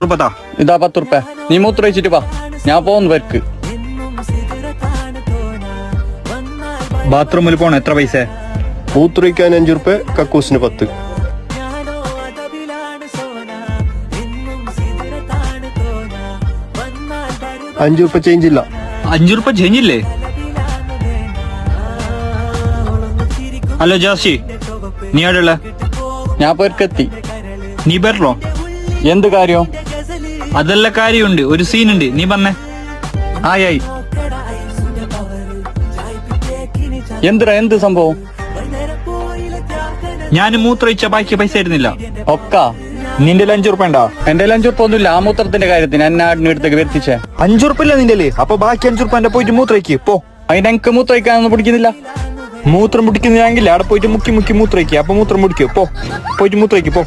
रुपये ഇതാ 10 റുപ്യ. നീ മൂത്രം ഒഴിച്ചിട്ട് വാ, ഞാൻ പോകുന്നു വരക്ക്. ബാത്റൂമിൽ പോണ എത്ര പൈസ? മൂത്രമൊഴിക്കാൻ 5 റുപ്യ, കക്കൂസിന് 10. 5 റുപ്യ ചേഞ്ച് ഇല്ല. 5 റുപ്യ ചേഞ്ചില്ലേ? ഹലോ ജാസി, നീ എവിടെയുള്ള? ഞാൻ പേർക്കെത്തി. നീ വരലോ? എന്ത് കാര്യം? അതെല്ലാം കാര്യമുണ്ട്, ഒരു സീനുണ്ട്, നീ പറഞ്ഞേ. ആയി എന്ത് സംഭവം? ഞാൻ മൂത്രമൊഴിച്ച ബാക്കി പൈസ തരുന്നില്ല. ഒക്ക നിന്റെ 5 റുപ്യ ഉണ്ടാ? എന്റെ 5 റുപ്യ ഒന്നുമില്ല. ആ മൂത്രത്തിന്റെ കാര്യത്തിന് എന്നെ അടുത്തേക്ക് വരുത്തിച്ചേ. 5 റുപ്യ ഇല്ല നിന്റെ? അപ്പൊ ബാക്കി 5 റുപ്യ പോയിട്ട് മൂത്രയ്ക്ക് പോ. അതിനെനിക്ക് മൂത്രം ഒഴിക്കാനൊന്നും പിടിക്കുന്നില്ല. മൂത്രം പിടിക്കുന്നെങ്കിൽ അവിടെ പോയിട്ട് മുക്കി മൂത്രയ്ക്ക്. അപ്പൊ മൂത്രം പിടിക്കോ? പോയിട്ട് മൂത്രയ്ക്ക് പോ.